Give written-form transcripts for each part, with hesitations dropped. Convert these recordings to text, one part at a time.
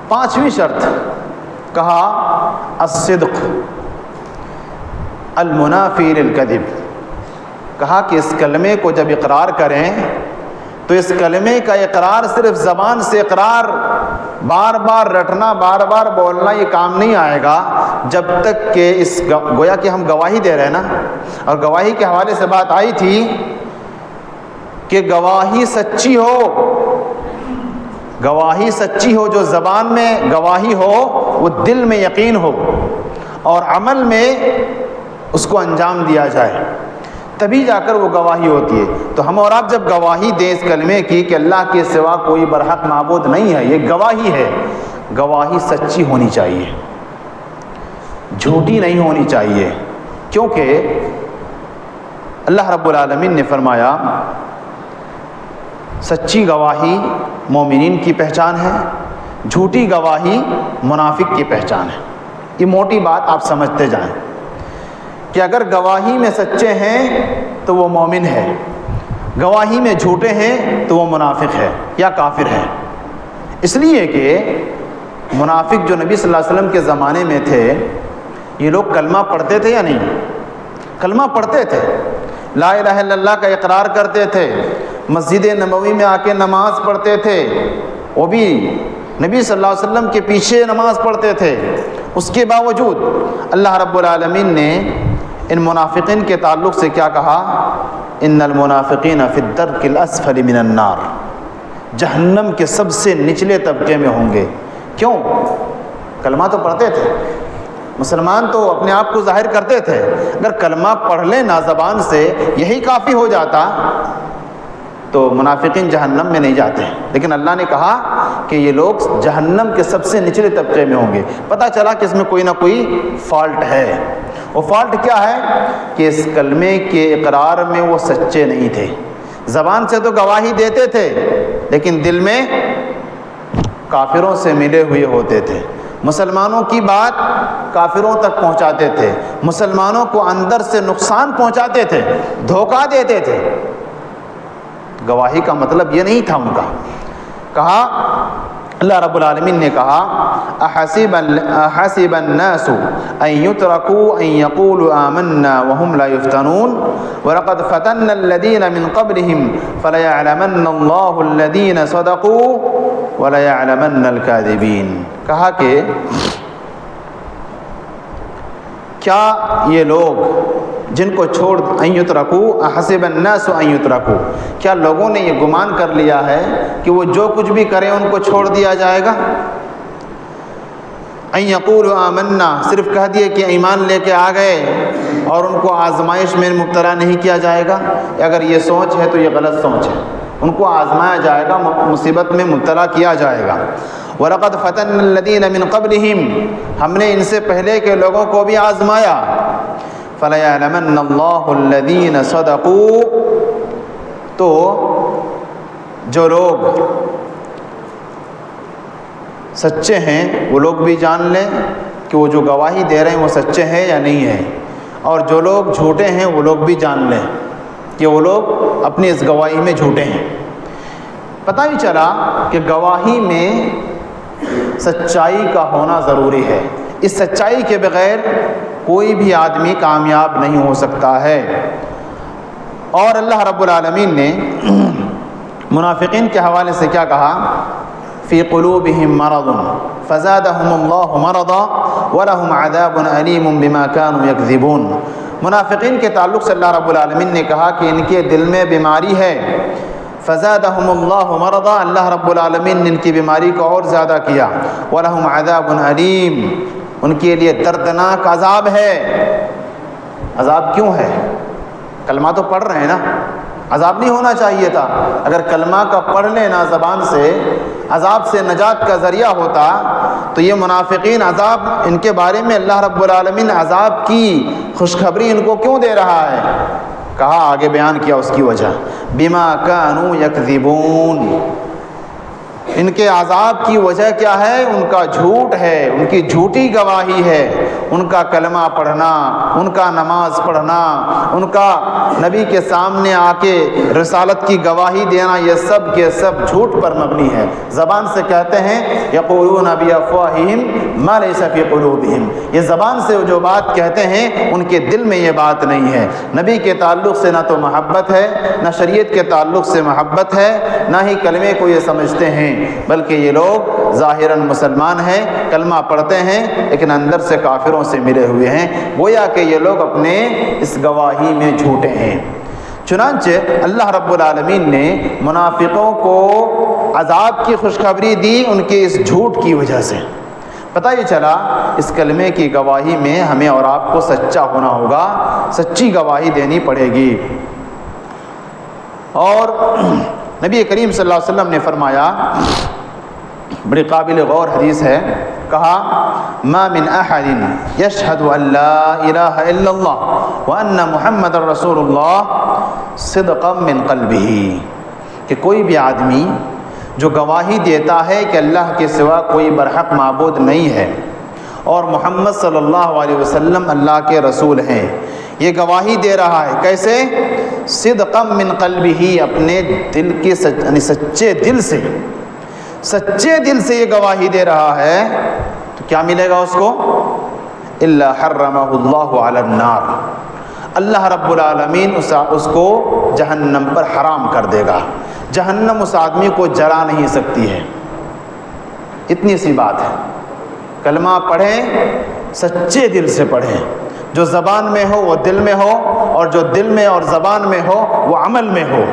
5ویں شرط کہا الصدق المنافی للکذب، کہا کہ اس کلمے کو جب اقرار کریں تو اس کلمے کا اقرار صرف زبان سے اقرار، بار بار رٹنا، بار بار بولنا، یہ کام نہیں آئے گا جب تک کہ اس گویا کہ ہم گواہی دے رہے ہیں نا، اور گواہی کے حوالے سے بات آئی تھی کہ گواہی سچی ہو، گواہی سچی ہو، جو زبان میں گواہی ہو وہ دل میں یقین ہو اور عمل میں اس کو انجام دیا جائے، تبھی جا کر وہ گواہی ہوتی ہے۔ تو ہم اور آپ جب گواہی دیں اس کلمے کی کہ اللہ کے سوا کوئی برحق معبود نہیں ہے، یہ گواہی ہے، گواہی سچی ہونی چاہیے، جھوٹی نہیں ہونی چاہیے، کیونکہ اللہ رب العالمین نے فرمایا سچی گواہی مومنین کی پہچان ہے، جھوٹی گواہی منافق کی پہچان ہے۔ یہ موٹی بات آپ سمجھتے جائیں کہ اگر گواہی میں سچے ہیں تو وہ مومن ہے، گواہی میں جھوٹے ہیں تو وہ منافق ہے یا کافر ہے۔ اس لیے کہ منافق جو نبی صلی اللہ علیہ وسلم کے زمانے میں تھے، یہ لوگ کلمہ پڑھتے تھے یا نہیں؟ کلمہ پڑھتے تھے، لا الہ الا اللہ کا اقرار کرتے تھے، مسجد نبوی میں آ کے نماز پڑھتے تھے، وہ بھی نبی صلی اللہ علیہ وسلم کے پیچھے نماز پڑھتے تھے۔ اس کے باوجود اللہ رب العالمین نے ان منافقین کے تعلق سے کیا کہا؟ ان المنافقین فی الدرک الاسفل من النار، جہنم کے سب سے نچلے طبقے میں ہوں گے۔ کیوں؟ کلمہ تو پڑھتے تھے، مسلمان تو اپنے آپ کو ظاہر کرتے تھے، اگر کلمہ پڑھ لینا زبان سے یہی کافی ہو جاتا تو منافقین جہنم میں نہیں جاتے، لیکن اللہ نے کہا کہ یہ لوگ جہنم کے سب سے نچلے طبقے میں ہوں گے۔ پتہ چلا کہ اس میں کوئی نہ کوئی فالٹ ہے۔ وہ فالٹ کیا ہے؟ کہ اس کلمے کے اقرار میں وہ سچے نہیں تھے، زبان سے تو گواہی دیتے تھے لیکن دل میں کافروں سے ملے ہوئے ہوتے تھے، مسلمانوں کی بات کافروں تک پہنچاتے تھے، مسلمانوں کو اندر سے نقصان پہنچاتے تھے، دھوکہ دیتے تھے۔ گواہی کا مطلب یہ نہیں تھا ان کا۔ کہا اللہ رب العالمین نے کہا احسب الناس ان يتركوا ان يقولوا آمنا وهم لا يفتنون ولقد فتنا الذين من قبلهم فليعلمن الله الذين صدقوا وليعلمن الكاذبين۔ کہا کہ کیا یہ لوگ جن کو چھوڑ ان یترکوا احسب الناس ان یترکوا، کیا لوگوں نے یہ گمان کر لیا ہے کہ وہ جو کچھ بھی کریں ان کو چھوڑ دیا جائے گا؟ ان یقولوا آمنا، صرف کہہ دیے کہ ایمان لے کے آ گئے اور ان کو آزمائش میں مبتلا نہیں کیا جائے گا؟ اگر یہ سوچ ہے تو یہ غلط سوچ ہے، ان کو آزمایا جائے گا، مصیبت میں مبتلا کیا جائے گا۔ وَلَقَدْ فَتَنَّا الَّذِينَ مِن قَبْلِهِمْ، ہم نے ان سے پہلے کے لوگوں کو بھی آزمایا۔ فَلَيَعْلَمَنَّ اللَّهُ الَّذِينَ صَدَقُوا، تو جو لوگ سچے ہیں وہ لوگ بھی جان لیں کہ وہ جو گواہی دے رہے ہیں وہ سچے ہیں یا نہیں ہیں، اور جو لوگ جھوٹے ہیں وہ لوگ بھی جان لیں کہ وہ لوگ اپنی اس گواہی میں جھوٹے ہیں۔ پتہ بھی چلا کہ گواہی میں سچائی کا ہونا ضروری ہے، اس سچائی کے بغیر کوئی بھی آدمی کامیاب نہیں ہو سکتا ہے۔ اور اللہ رب العالمین نے منافقین کے حوالے سے کیا کہا؟ فی قلوبہم مرض فزادہم اللہ مرضا ولہم عذاب علیم بما کانوا یکذبون۔ منافقین کے تعلق سے اللہ رب العالمین نے کہا کہ ان کے دل میں بیماری ہے، فزادہم اللہ مرضا، اللہ رب العالمین نے ان کی بیماری کو اور زیادہ کیا، ولہم عذاب علیم، ان کے لیے دردناک عذاب ہے۔ عذاب کیوں ہے؟ کلمہ تو پڑھ رہے ہیں نا، عذاب نہیں ہونا چاہیے تھا۔ اگر کلمہ کا پڑھ لینا زبان سے عذاب سے نجات کا ذریعہ ہوتا تو یہ منافقین عذاب، ان کے بارے میں اللہ رب العالمین عذاب کی خوشخبری ان کو کیوں دے رہا ہے؟ کہا آگے بیان کیا اس کی وجہ، بما کانوا یکذبون، ان کے عذاب کی وجہ کیا ہے؟ ان کا جھوٹ ہے، ان کی جھوٹی گواہی ہے، ان کا کلمہ پڑھنا، ان کا نماز پڑھنا، ان کا نبی کے سامنے آ کے رسالت کی گواہی دینا، یہ سب کے سب جھوٹ پر مبنی ہے۔ زبان سے کہتے ہیں یقولون بافواہہم ما لیس فی قلوبہم، یہ زبان سے جو بات کہتے ہیں ان کے دل میں یہ بات نہیں ہے۔ نبی کے تعلق سے نہ تو محبت ہے، نہ شریعت کے تعلق سے محبت ہے، نہ ہی کلمے کو یہ سمجھتے ہیں، بلکہ یہ لوگ ظاہراً مسلمان ہیں، کلمہ پڑھتے ہیں، لیکن اندر سے کافروں سے ملے ہوئے ہیں، گویا کہ یہ لوگ اپنے اس گواہی میں جھوٹے ہیں۔ چنانچہ اللہ رب العالمین نے منافقوں کو عذاب کی خوشخبری دی ان کے اس جھوٹ کی وجہ سے۔ پتہ یہ چلا اس کلمے کی گواہی میں ہمیں اور آپ کو سچا ہونا ہوگا، سچی گواہی دینی پڑے گی۔ اور نبی کریم صلی اللہ علیہ وسلم نے فرمایا، بڑی قابل غور حدیث ہے، کہا ما من احد یشہد ان لا الہ الا اللہ وان محمد رسول اللہ صدقا من قلبہ، کہ کوئی بھی آدمی جو گواہی دیتا ہے کہ اللہ کے سوا کوئی برحق معبود نہیں ہے اور محمد صلی اللہ علیہ وسلم اللہ کے رسول ہیں، یہ گواہی دے رہا ہے کیسے؟ صدقا من قلبہ، اپنے دل کے یعنی سچے دل سے یہ گواہی دے رہا ہے، تو کیا ملے گا اس کو؟ الا حرمہ اللہ علی النار، اللہ رب العالمین اس کو جہنم پر حرام کر دے گا۔ جہنم اس آدمی کو جلا نہیں سکتی ہے، اتنی سی بات ہے۔ کلمہ پڑھیں، سچے دل سے پڑھیں، جو زبان میں ہو وہ دل میں ہو، اور جو دل میں اور زبان میں ہو وہ عمل میں ہو۔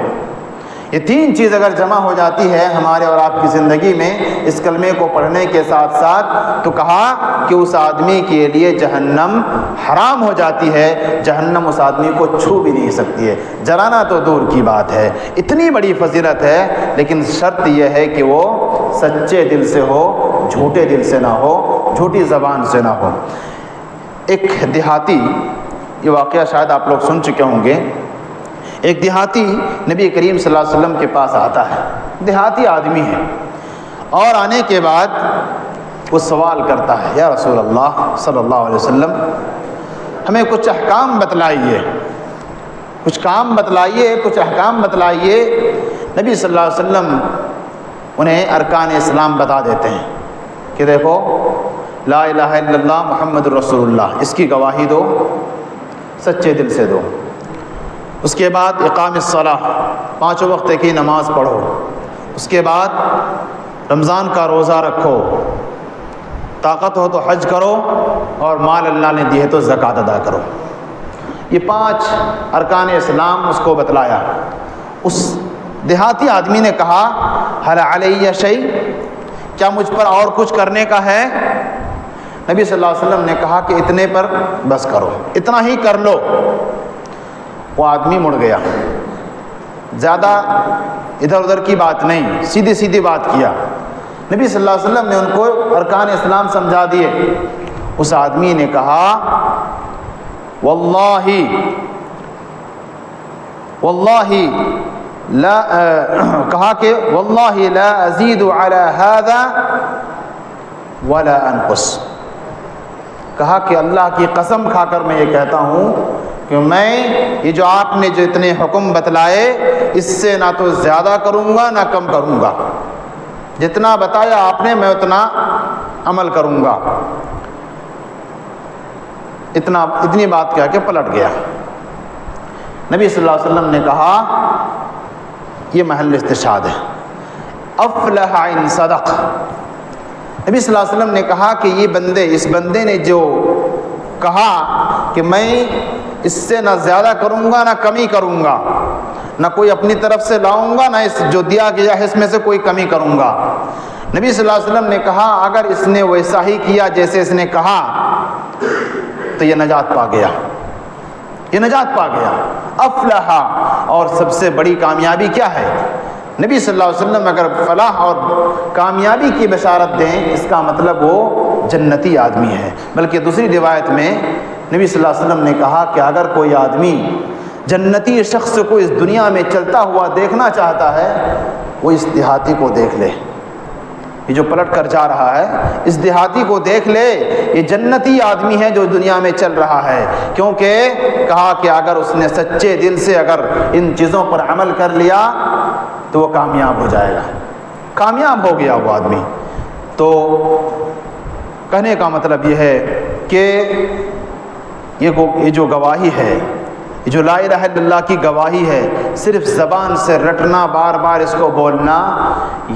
یہ تین چیز اگر جمع ہو جاتی ہے ہمارے اور آپ کی زندگی میں اس کلمے کو پڑھنے کے ساتھ ساتھ، تو کہا کہ اس آدمی کے لیے جہنم حرام ہو جاتی ہے، جہنم اس آدمی کو چھو بھی نہیں سکتی ہے، جلانا تو دور کی بات ہے۔ اتنی بڑی فضیلت ہے، لیکن شرط یہ ہے کہ وہ سچے دل سے ہو، جھوٹے دل سے نہ ہو، جھوٹی زبان سے نہ ہو۔ ایک دیہاتی، یہ واقعہ شاید آپ لوگ سن چکے ہوں گے، ایک دیہاتی نبی کریم صلی اللہ علیہ وسلم کے پاس آتا ہے، دیہاتی آدمی ہے، اور آنے کے بعد وہ سوال کرتا ہے، یا رسول اللہ صلی اللہ علیہ وسلم ہمیں کچھ احکام بتلائیے، کچھ کام بتلائیے، کچھ احکام بتلائیے۔ نبی صلی اللہ علیہ وسلم انہیں ارکان اسلام بتا دیتے ہیں کہ دیکھو لا الہ الا اللہ محمد رسول اللہ، اس کی گواہی دو، سچے دل سے دو۔ اس کے بعد اقام الصلاۃ، 5 وقت کی نماز پڑھو۔ اس کے بعد رمضان کا روزہ رکھو، طاقت ہو تو حج کرو، اور مال اللہ نے دی ہے تو زکوٰۃ ادا کرو۔ یہ 5 ارکان اسلام اس کو بتلایا۔ اس دیہاتی آدمی نے کہا هل علی شیء، کیا مجھ پر اور کچھ کرنے کا ہے؟ نبی صلی اللہ علیہ وسلم نے کہا کہ اتنے پر بس کرو، اتنا ہی کر لو۔ وہ آدمی مڑ گیا، زیادہ ادھر ادھر کی بات نہیں، سیدھی سیدھی بات کیا۔ نبی صلی اللہ علیہ وسلم نے ان کو ارکان اسلام سمجھا دیے۔ اس آدمی نے کہا واللہ لا کہا کہ واللہ لا ازید علی ھذا ولا انقص، کہا کہ اللہ کی قسم کھا کر میں یہ کہتا ہوں کہ میں یہ جو آپ نے جو اتنے حکم بتلائے اس سے نہ تو زیادہ کروں گا نہ کم کروں گا، جتنا بتایا آپ نے میں اتنا عمل کروں گا۔ اتنی بات کہہ کے پلٹ گیا۔ نبی صلی اللہ علیہ وسلم نے کہا یہ محل استشہاد ہے، افلح ان صدق۔ نبی صلی اللہ علیہ وسلم نے کہا کہ اس بندے نے جو کہا کہ میں اس سے نہ زیادہ کروں گا نہ کمی کروں گا، نہ کوئی اپنی طرف سے لاؤں گا، نہ اس جو دیا گیا ہے اس میں سے کوئی کمی کروں گا۔ نبی صلی اللہ علیہ وسلم نے کہا اگر اس نے ویسا ہی کیا جیسے اس نے کہا تو یہ نجات پا گیا، یہ نجات پا گیا۔ افلح، اور سب سے بڑی کامیابی کیا ہے؟ نبی صلی اللہ علیہ وسلم اگر فلاح اور کامیابی کی بشارت دیں اس کا مطلب وہ جنتی آدمی ہے۔ بلکہ دوسری روایت میں نبی صلی اللہ علیہ وسلم نے کہا کہ اگر کوئی آدمی جنتی شخص کو اس دنیا میں چلتا ہوا دیکھنا چاہتا ہے وہ اس دیہاتی کو دیکھ لے، یہ جو پلٹ کر جا رہا ہے، اس دیہاتی کو دیکھ لے، یہ جنتی آدمی ہے جو دنیا میں چل رہا ہے، کیونکہ کہا کہ اگر اس نے سچے دل سے اگر ان چیزوں پر عمل کر لیا تو وہ کامیاب ہو جائے گا، کامیاب ہو گیا وہ آدمی۔ تو کہنے کا مطلب یہ ہے کہ یہ جو گواہی ہے، یہ جو لا الہ الا اللہ کی گواہی ہے، صرف زبان سے رٹنا، بار بار اس کو بولنا،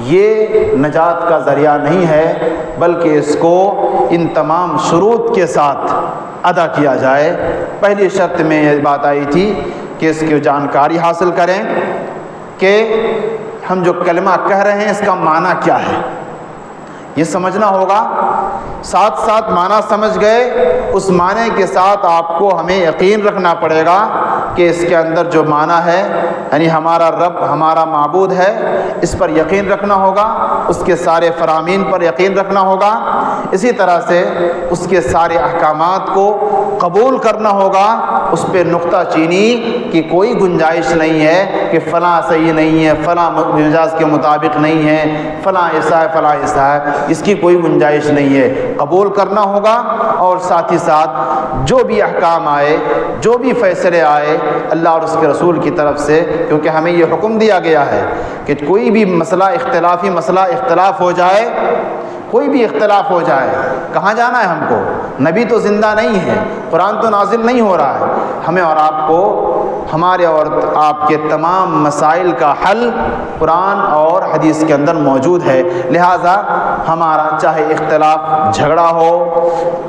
یہ نجات کا ذریعہ نہیں ہے، بلکہ اس کو ان تمام شروط کے ساتھ ادا کیا جائے۔ پہلی شرط میں یہ بات آئی تھی کہ اس کی جانکاری حاصل کریں کہ ہم جو کلمہ کہہ رہے ہیں اس کا معنی کیا ہے، یہ سمجھنا ہوگا۔ ساتھ ساتھ معنی سمجھ گئے، اس معنی کے ساتھ آپ کو ہمیں یقین رکھنا پڑے گا کہ اس کے اندر جو معنی ہے، یعنی ہمارا رب ہمارا معبود ہے، اس پر یقین رکھنا ہوگا، اس کے سارے فرامین پر یقین رکھنا ہوگا، اسی طرح سے اس کے سارے احکامات کو قبول کرنا ہوگا، اس پہ نقطہ چینی کی کوئی گنجائش نہیں ہے کہ فلاں صحیح نہیں ہے، فلاں مجاز کے مطابق نہیں ہے، فلاں ایسا ہے، فلاں ایسا ہے، اس کی کوئی گنجائش نہیں ہے۔ قبول کرنا ہوگا، اور ساتھ ہی ساتھ جو بھی احکام آئے، جو بھی فیصلے آئے اللہ اور اس کے رسول کی طرف سے، کیونکہ ہمیں یہ حکم دیا گیا ہے کہ کوئی بھی مسئلہ اختلاف ہو جائے، کوئی بھی اختلاف ہو جائے، کہاں جانا ہے ہم کو؟ نبی تو زندہ نہیں ہے، قرآن تو نازل نہیں ہو رہا ہے، ہمیں اور آپ کو ہمارے اور آپ کے تمام مسائل کا حل قرآن اور حدیث کے اندر موجود ہے۔ لہٰذا ہمارا چاہے اختلاف جھگڑا ہو،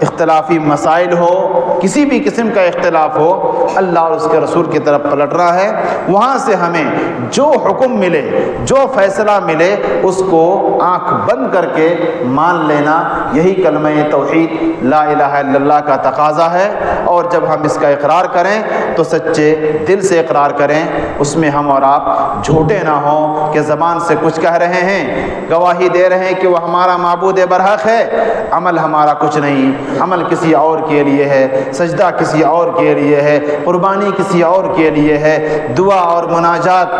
اختلافی مسائل ہو، کسی بھی قسم کا اختلاف ہو، اللہ اور اس کے رسول کی طرف پلٹنا ہے، وہاں سے ہمیں جو حکم ملے، جو فیصلہ ملے، اس کو آنکھ بند کر کے مان لینا، یہی کلمہ توحید لا الہ الا اللہ کا تقاضا ہے۔ اور جب ہم اس کا اقرار کریں تو سچے دل سے اقرار کریں، اس میں ہم اور آپ جھوٹے نہ ہوں کہ زبان سے کچھ کہہ رہے ہیں، گواہی دے رہے ہیں کہ وہ ہمارا معبود برحق ہے، عمل ہمارا کچھ نہیں، عمل کسی اور کے لیے ہے، سجدہ کسی اور کے لیے ہے، قربانی کسی اور کے لیے ہے، دعا اور مناجات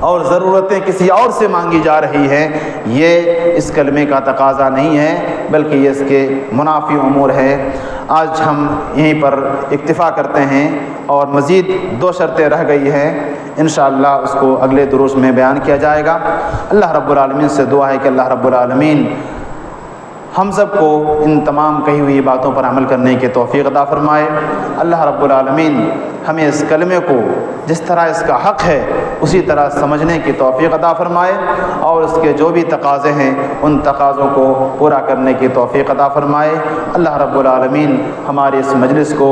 اور ضرورتیں کسی اور سے مانگی جا رہی ہیں، یہ اس کلمے کا تقاضا نہیں ہے، بلکہ یہ اس کے منافی امور ہے۔ آج ہم یہیں پر اکتفا کرتے ہیں، اور مزید 2 شرطیں رہ گئی ہیں، انشاءاللہ اس کو اگلے دروس میں بیان کیا جائے گا۔ اللہ رب العالمین سے دعا ہے کہ اللہ رب العالمین ہم سب کو ان تمام کہی ہوئی باتوں پر عمل کرنے کی توفیق عطا فرمائے۔ اللہ رب العالمین ہمیں اس کلمے کو جس طرح اس کا حق ہے اسی طرح سمجھنے کی توفیق عطا فرمائے، اور اس کے جو بھی تقاضے ہیں ان تقاضوں کو پورا کرنے کی توفیق عطا فرمائے۔ اللہ رب العالمین ہمارے اس مجلس کو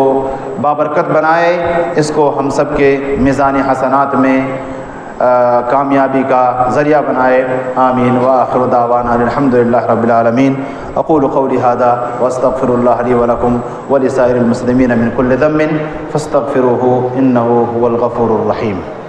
بابرکت بنائے، اس کو ہم سب کے میزان حسنات میں کامیابی کا ذریعہ بنائے، آمین۔ وآخر دعوانا الحمدللہ رب العالمین۔ اقول قولی ھذا واستغفر اللہ لی ولکم ولسائر المسلمین من کل ذنب فاستغفروہ انہ هو الغفور الرحیم۔